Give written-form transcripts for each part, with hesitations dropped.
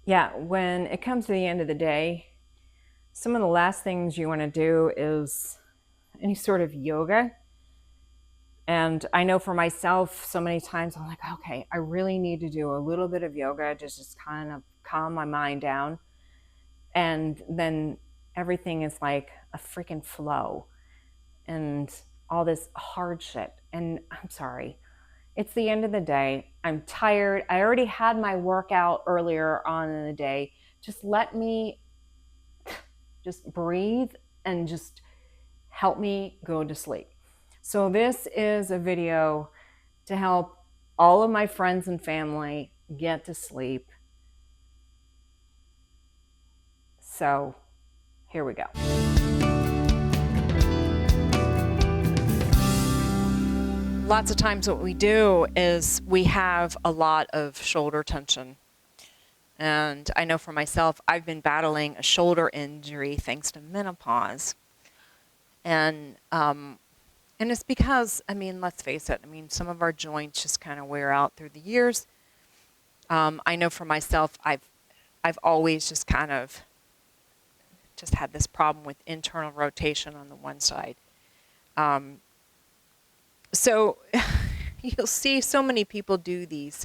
Yeah, when it comes to the end of the day, some of the last things you want to do is any sort of yoga. And I know for myself, so many times I'm like, okay, I really need to do a little bit of yoga to just kind of calm my mind down. And then everything is like a freaking flow and all this hard shit. And I'm sorry, it's the end of the day. I'm tired. I already had my workout earlier on in the day. Just let me just breathe and just help me go to sleep. So this is a video to help all of my friends and family get to sleep. So here we go. Lots of times what we do is we have a lot of shoulder tension. And I know for myself, I've been battling a shoulder injury thanks to menopause. And it's because, let's face it, some of our joints just kind of wear out through the years. I know for myself, I've always just kind of just had this problem with internal rotation on the one side. So you'll see so many people do these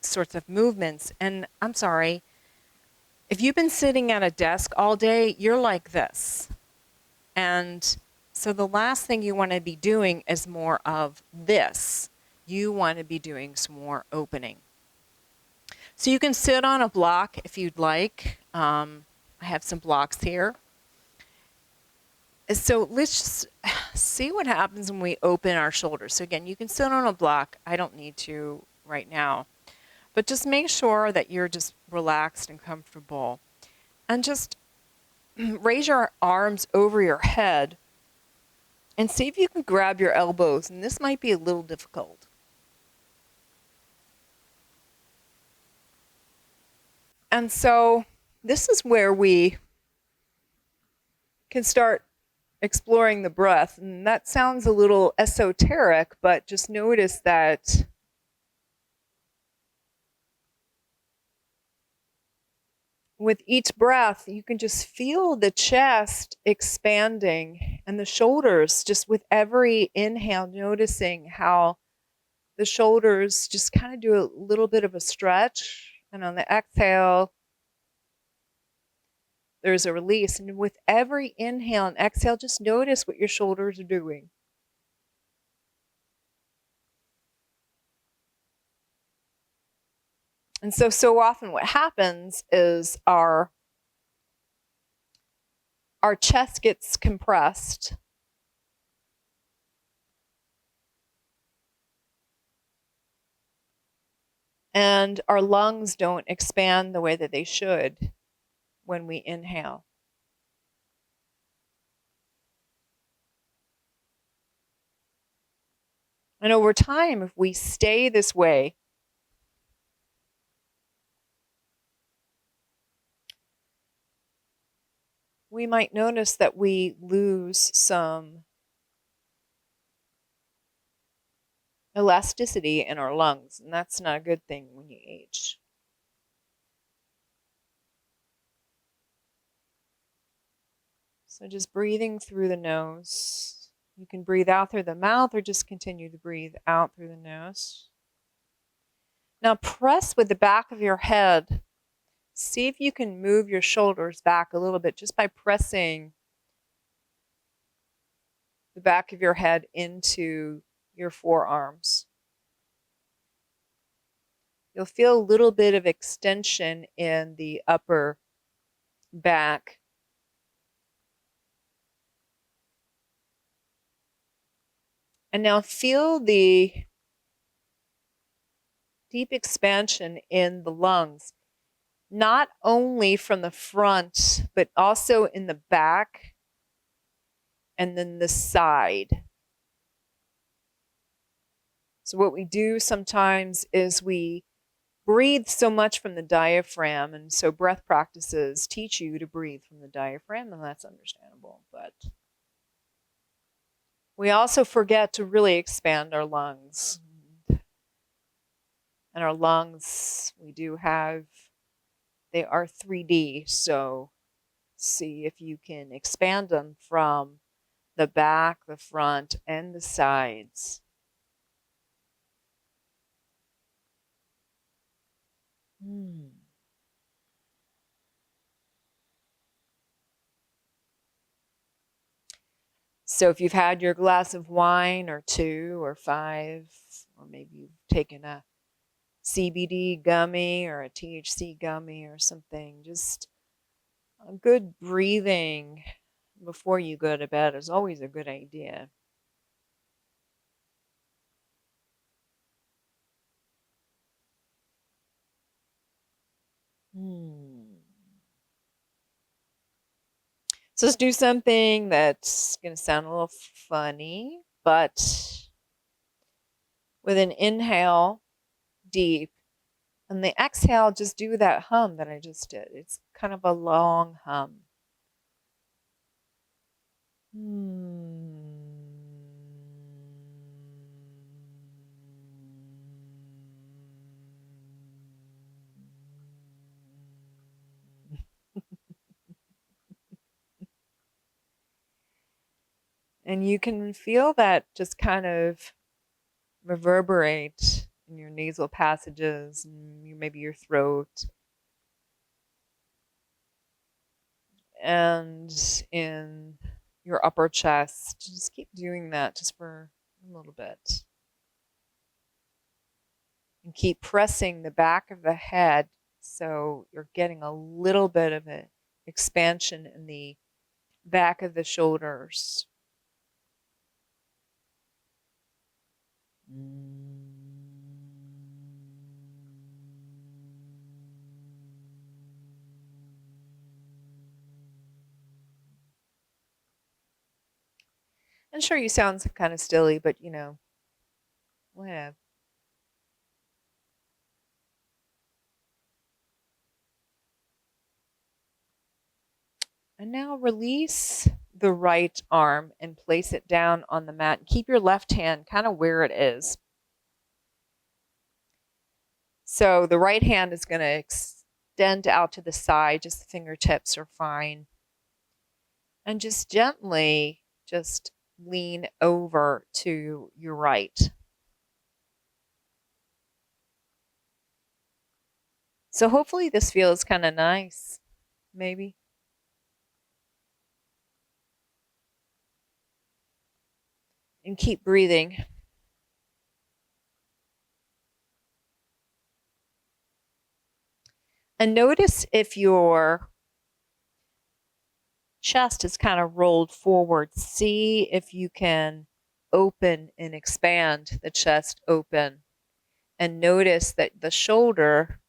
sorts of movements. And I'm sorry, if you've been sitting at a desk all day, you're like this. And so the last thing you want to be doing is more of this. You want to be doing some more opening. So you can sit on a block if you'd like. I have some blocks here. So let's just see what happens when we open our shoulders. So again, you can sit on a block. I don't need to right now. But just make sure that you're just relaxed and comfortable. And just raise your arms over your head and see if you can grab your elbows. And this might be a little difficult. And so this is where we can start exploring the breath. And that sounds a little esoteric, but just notice that with each breath, you can just feel the chest expanding and the shoulders, just with every inhale, noticing how the shoulders just kind of do a little bit of a stretch. And on the exhale, there's a release. And with every inhale and exhale, just notice what your shoulders are doing. And so often what happens is our chest gets compressed. And our lungs don't expand the way that they should when we inhale. And over time, if we stay this way, we might notice that we lose some elasticity in our lungs, and that's not a good thing when you age. So just breathing through the nose. You can breathe out through the mouth or just continue to breathe out through the nose. Now press with the back of your head. See if you can move your shoulders back a little bit just by pressing the back of your head into your forearms. You'll feel a little bit of extension in the upper back. And now feel the deep expansion in the lungs, not only from the front, but also in the back and then the side. So what we do sometimes is we breathe so much from the diaphragm, and so breath practices teach you to breathe from the diaphragm, and that's understandable, but we also forget to really expand our lungs. And our lungs, we do have they are 3D, so see if you can expand them from the back, the front, and the sides. So if you've had your glass of wine or 2 or 5, or maybe you've taken a CBD gummy or a THC gummy or something, just a good breathing before you go to bed is always a good idea. So let's do something that's going to sound a little funny, but with an inhale deep and the exhale, just do that hum that I just did. It's kind of a long hum. And you can feel that just kind of reverberate in your nasal passages, and maybe your throat, and in your upper chest. Just keep doing that just for a little bit. And keep pressing the back of the head so you're getting a little bit of an expansion in the back of the shoulders. I'm sure you sound kind of silly, but whatever. And now release the right arm and place it down on the mat. Keep your left hand kind of where it is. So the right hand is going to extend out to the side, just the fingertips are fine. And just gently just lean over to your right. So hopefully this feels kind of nice, maybe. And keep breathing. And notice if your chest is kind of rolled forward. See if you can open and expand the chest open. And notice that the shoulder,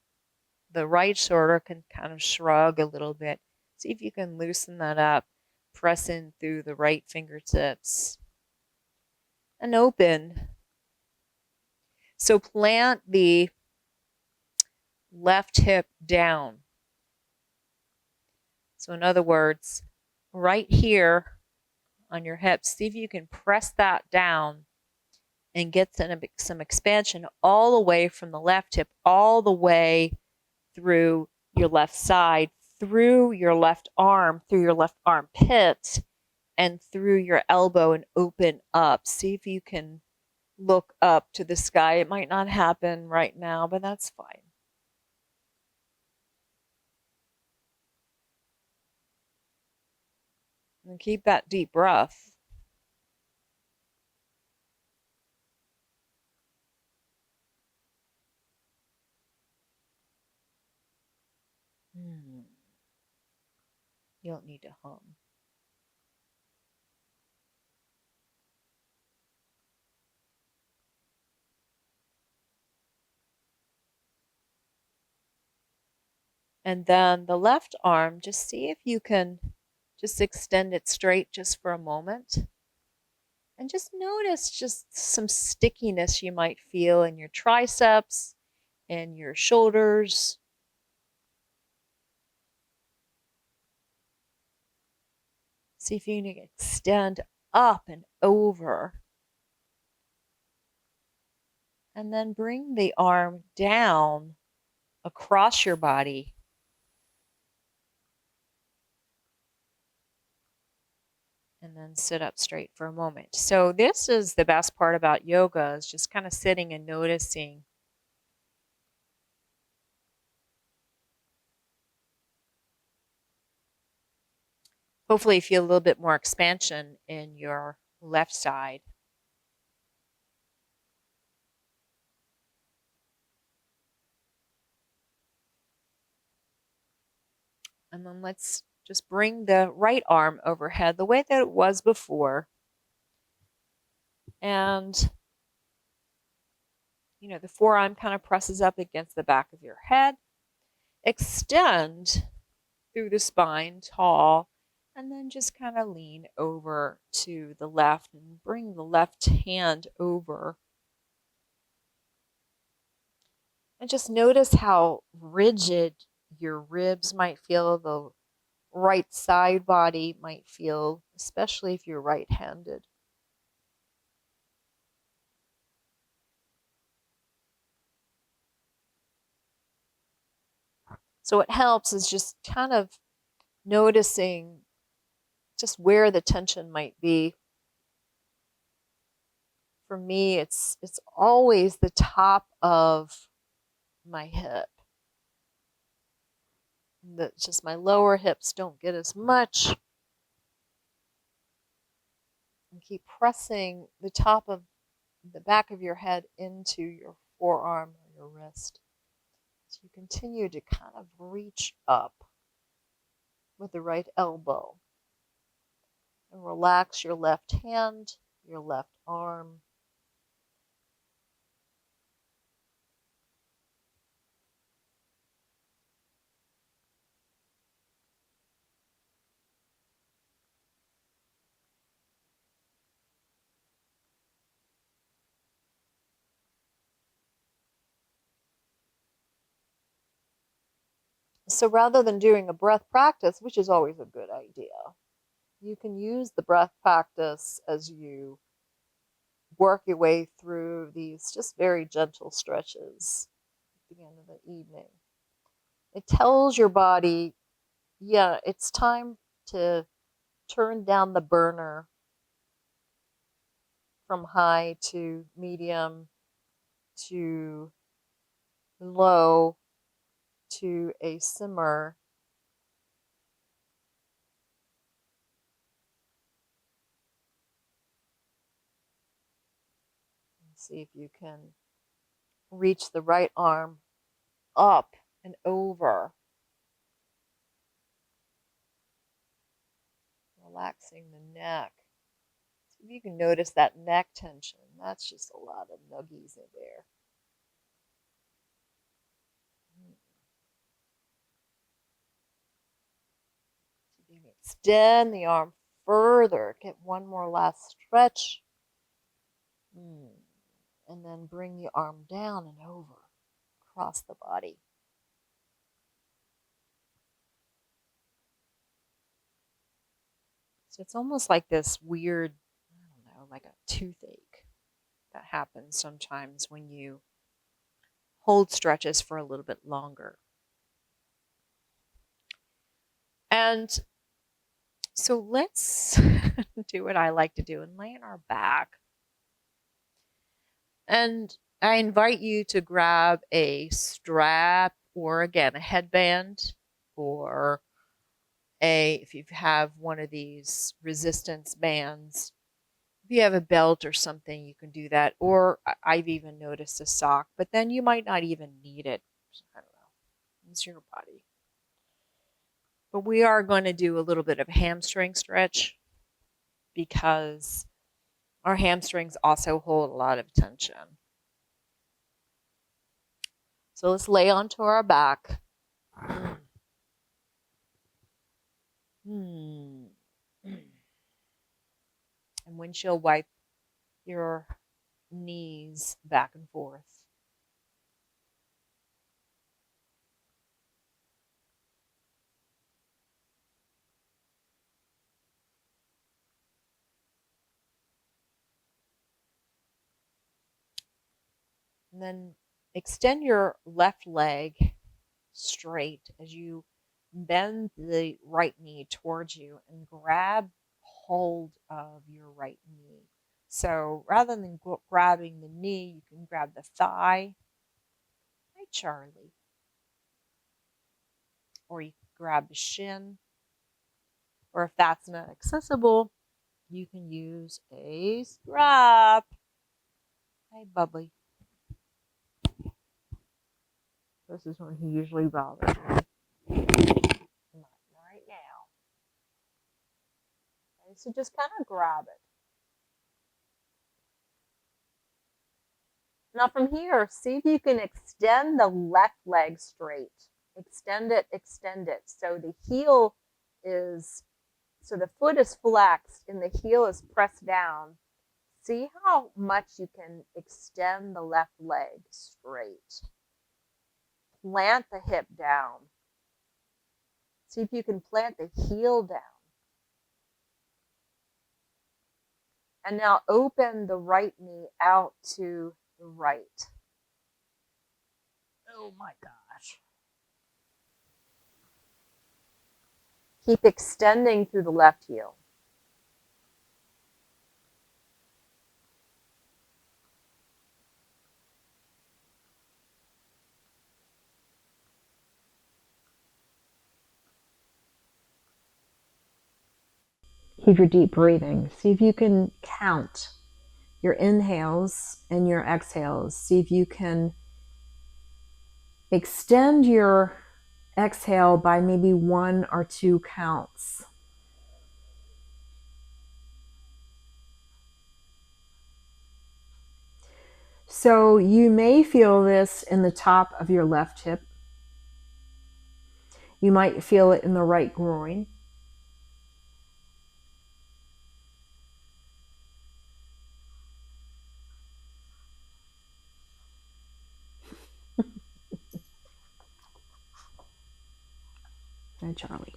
the right shoulder, can kind of shrug a little bit. See if you can loosen that up. Press in through the right fingertips. And open. So plant the left hip down. So in other words, right here on your hips, see if you can press that down and get some expansion all the way from the left hip, all the way through your left side, through your left arm, through your left armpit, and through your elbow, and open up. See if you can look up to the sky. It might not happen right now, but that's fine. And keep that deep breath. You don't need to hum. And then the left arm, just see if you can just extend it straight just for a moment. And just notice just some stickiness you might feel in your triceps and your shoulders. See if you can extend up and over. And then bring the arm down across your body And then sit up straight for a moment. So this is the best part about yoga, is just kind of sitting and noticing. Hopefully you feel a little bit more expansion in your left side. And then let's just bring the right arm overhead the way that it was before. And, the forearm kind of presses up against the back of your head. Extend through the spine, tall, and then just kind of lean over to the left and bring the left hand over. And just notice how rigid your ribs might feel, the right side body might feel, especially if you're right-handed. So what helps is just kind of noticing just where the tension might be. For me, it's always the top of my hip. That's just my lower hips don't get as much. And keep pressing the top of the back of your head into your forearm or your wrist. So you continue to kind of reach up with the right elbow. And relax your left hand, your left arm. So rather than doing a breath practice, which is always a good idea, you can use the breath practice as you work your way through these just very gentle stretches at the end of the evening. It tells your body, yeah, it's time to turn down the burner from high to medium to low to a simmer. See if you can reach the right arm up and over, relaxing the neck. See if you can notice that neck tension. That's just a lot of nuggies in there. See if you can extend the arm further. Get one more last stretch. And then bring the arm down and over across the body. So it's almost like this weird, I don't know, like a toothache that happens sometimes when you hold stretches for a little bit longer. And so let's do what I like to do and lay on our back. And I invite you to grab a strap or, again, a headband, or if you have one of these resistance bands. If you have a belt or something, you can do that. Or I've even noticed a sock, but then you might not even need it. I don't know. It's your body. But we are going to do a little bit of hamstring stretch because our hamstrings also hold a lot of tension. So let's lay onto our back. And windshield wipe your knees back and forth. And then extend your left leg straight as you bend the right knee towards you and hold of your right knee. So rather than grabbing the knee, you can grab the thigh. Hi, Charlie. Or you can grab the shin. Or if that's not accessible, you can use a strap. Hi, Bubbly. This is when he usually bothers me. Not right now. Okay, so just kind of grab it. Now from here, see if you can extend the left leg straight. Extend it, extend it. So the heel is, so the foot is flexed and the heel is pressed down. See how much you can extend the left leg straight. Plant the hip down. See if you can plant the heel down. And now open the right knee out to the right. Oh my gosh. Keep extending through the left heel. Keep your deep breathing. See if you can count your inhales and your exhales. See if you can extend your exhale by maybe 1 or 2 counts. So you may feel this in the top of your left hip. You might feel it in the right groin. Hi, Charlie.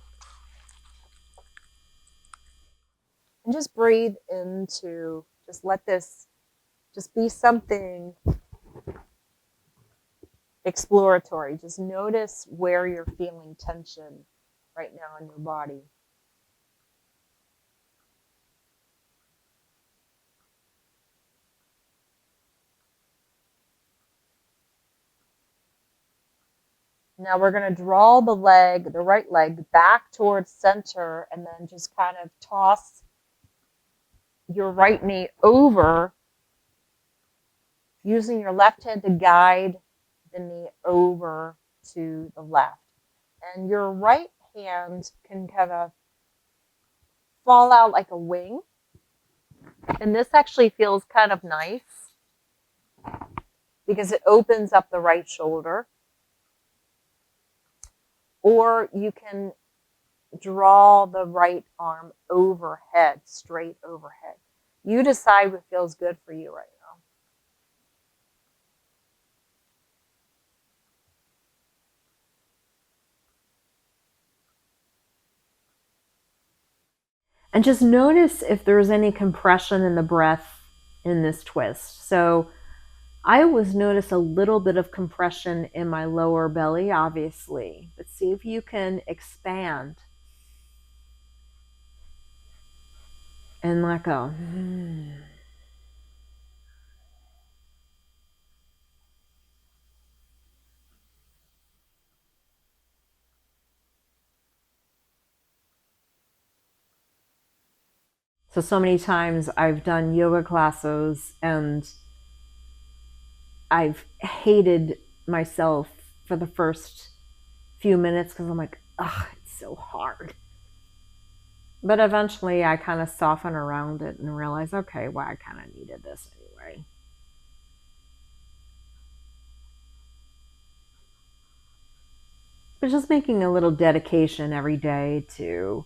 And just breathe into, just let this just be something exploratory. Just notice where you're feeling tension right now in your body. Now we're going to draw the leg, the right leg, back towards center and then just kind of toss your right knee over, using your left hand to guide the knee over to the left. And your right hand can kind of fall out like a wing. And this actually feels kind of nice because it opens up the right shoulder. Or you can draw the right arm overhead, straight overhead. You decide what feels good for you right now. And just notice if there's any compression in the breath in this twist. So I always notice a little bit of compression in my lower belly, obviously, but see if you can expand and let go. So many times I've done yoga classes and I've hated myself for the first few minutes because I'm like, ugh, it's so hard. But eventually I kind of soften around it and realize, okay, well, I kind of needed this anyway. But just making a little dedication every day to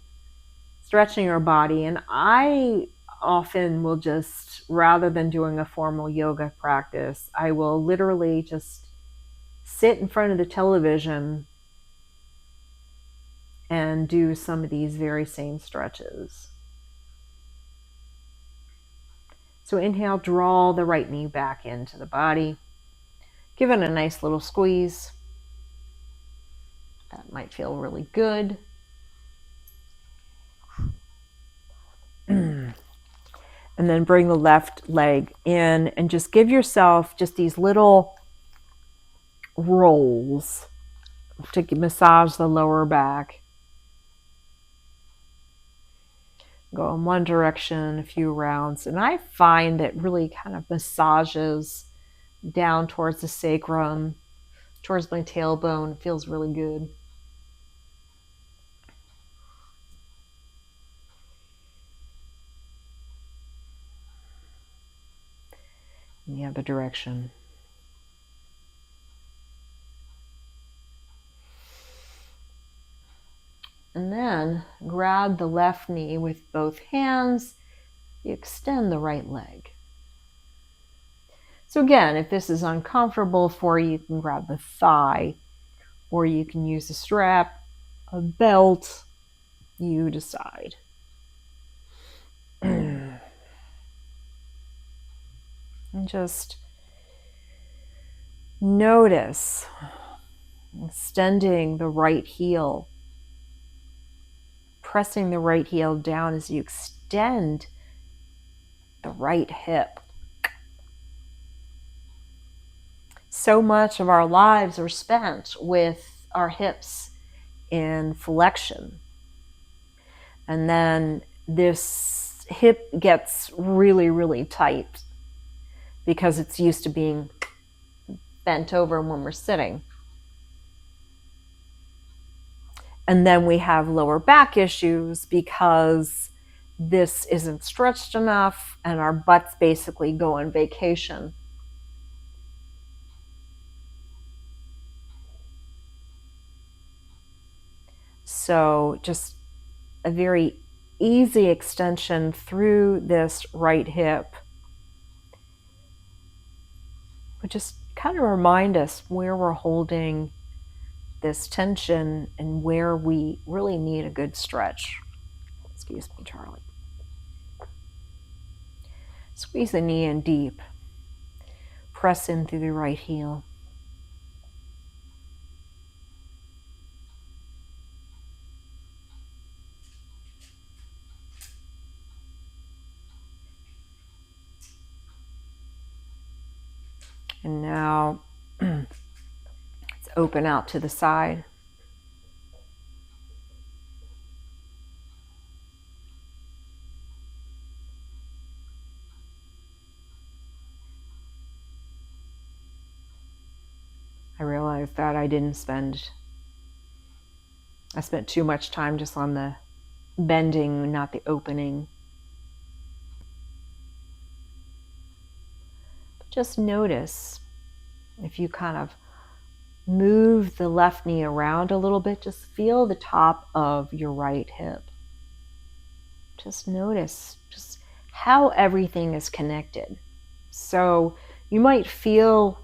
stretching your body. And I often will just, rather than doing a formal yoga practice, I will literally just sit in front of the television and do some of these very same stretches. So inhale, draw the right knee back into the body. Give it a nice little squeeze. That might feel really good. And then bring the left leg in and just give yourself just these little rolls to massage the lower back. Go in one direction a few rounds. And I find that really kind of massages down towards the sacrum, towards my tailbone. It feels really good. In the other direction. And then grab the left knee with both hands. You extend the right leg. So again, if this is uncomfortable for you, you can grab the thigh, or you can use a strap, a belt, you decide. And just notice extending the right heel, pressing the right heel down as you extend the right hip. So much of our lives are spent with our hips in flexion. And then this hip gets really, really tight because it's used to being bent over when we're sitting. And then we have lower back issues because this isn't stretched enough and our butts basically go on vacation. So just a very easy extension through this right hip would just kind of remind us where we're holding this tension and where we really need a good stretch. Excuse me, Charlie. Squeeze the knee in deep. Press in through the right heel. And now let's open out to the side. I realized that I spent too much time just on the bending, not the opening. But just notice if you kind of move the left knee around a little bit, just feel the top of your right hip. Just notice just how everything is connected. So you might feel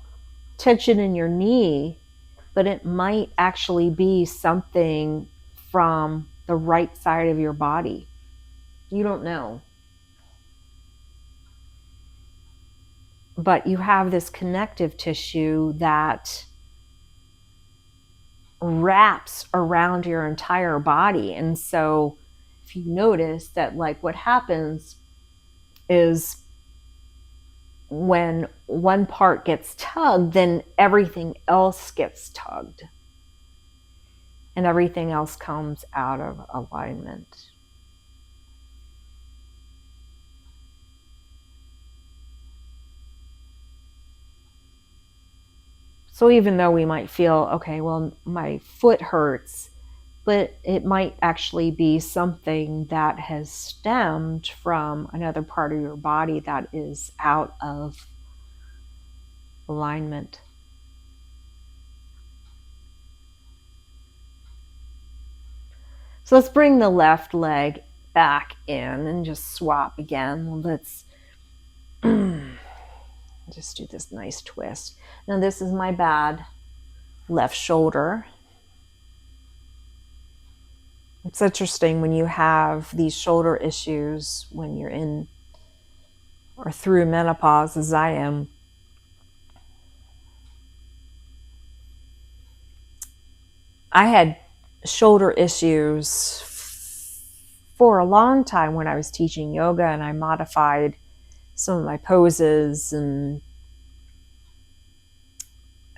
tension in your knee, but it might actually be something from the right side of your body. You don't know. But you have this connective tissue that wraps around your entire body. And so if you notice that, like, what happens is when one part gets tugged, then everything else gets tugged. And everything else comes out of alignment. So even though we might feel, okay, well, my foot hurts, but it might actually be something that has stemmed from another part of your body that is out of alignment. So let's bring the left leg back in and just swap again. Let's just do this nice twist. Now this is my bad left shoulder. It's interesting when you have these shoulder issues when you're in or through menopause, as I am. I had shoulder issues for a long time when I was teaching yoga, and I modified some of my poses and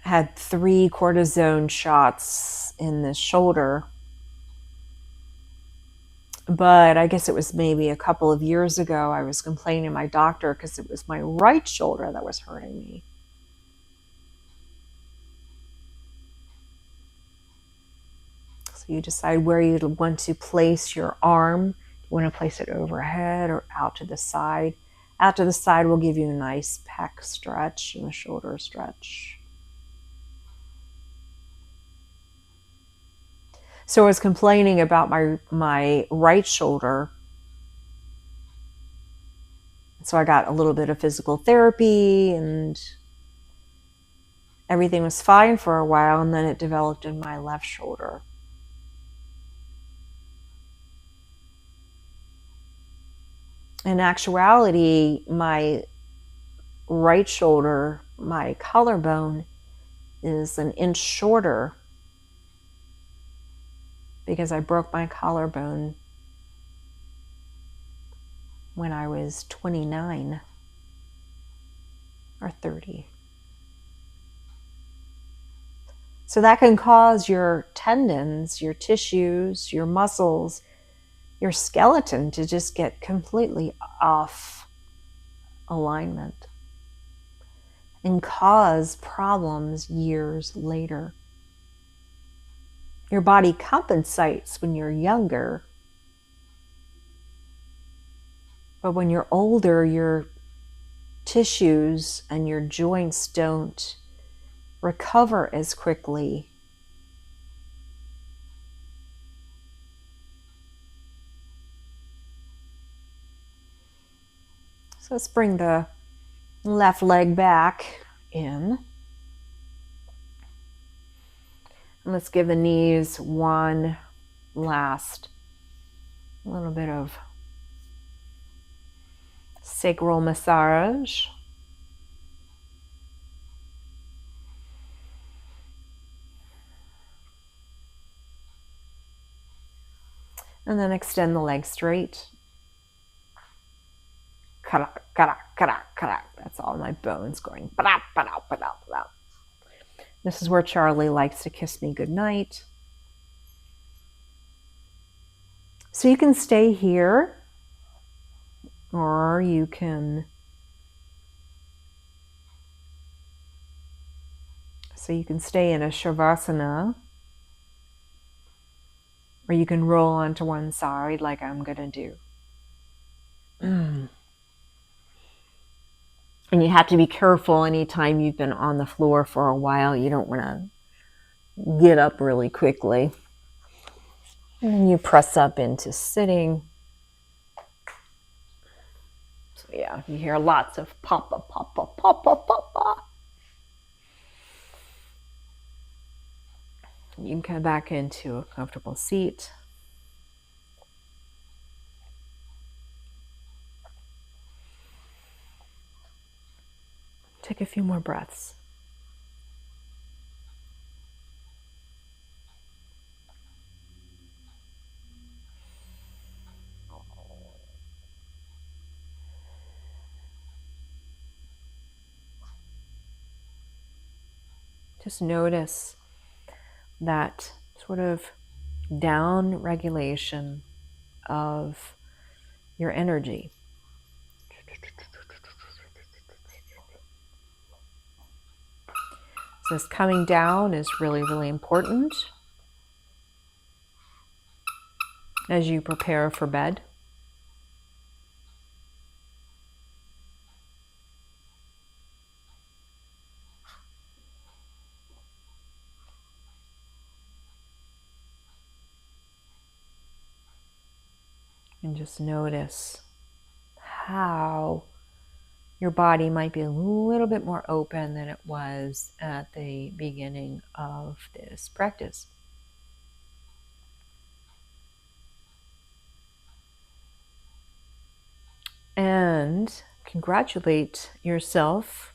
had 3 cortisone shots in the shoulder. But I guess it was maybe a couple of years ago, I was complaining to my doctor because it was my right shoulder that was hurting me. So you decide where you want to place your arm. You want to place it overhead or out to the side. Out to the side will give you a nice pec stretch and a shoulder stretch. So I was complaining about my right shoulder. So I got a little bit of physical therapy and everything was fine for a while, and then it developed in my left shoulder. In actuality, my right shoulder, my collarbone, is an inch shorter because I broke my collarbone when I was 29 or 30. So that can cause your tendons, your tissues, your muscles, your skeleton to just get completely off alignment and cause problems years later. Your body compensates when you're younger, but when you're older, your tissues and your joints don't recover as quickly. So let's bring the left leg back in. And let's give the knees one last little bit of sacral massage. And then extend the leg straight. That's all my bones going. This is where Charlie likes to kiss me goodnight. So you can stay here, or you can stay in a Shavasana, or you can roll onto one side like I'm going to do. And you have to be careful anytime you've been on the floor for a while. You don't want to get up really quickly. And then you press up into sitting. So yeah, you hear lots of papa, papa, papa, papa. You can come back into a comfortable seat. Take a few more breaths. Just notice that sort of down regulation of your energy. So this coming down is really, really important as you prepare for bed. And just notice how your body might be a little bit more open than it was at the beginning of this practice. And congratulate yourself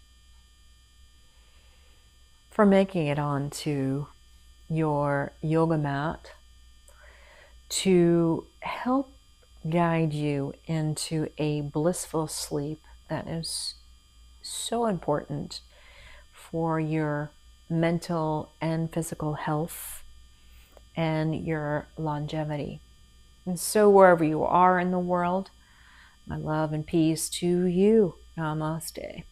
for making it onto your yoga mat to help guide you into a blissful sleep that is so important for your mental and physical health and your longevity. And so wherever you are in the world, my love and peace to you. Namaste.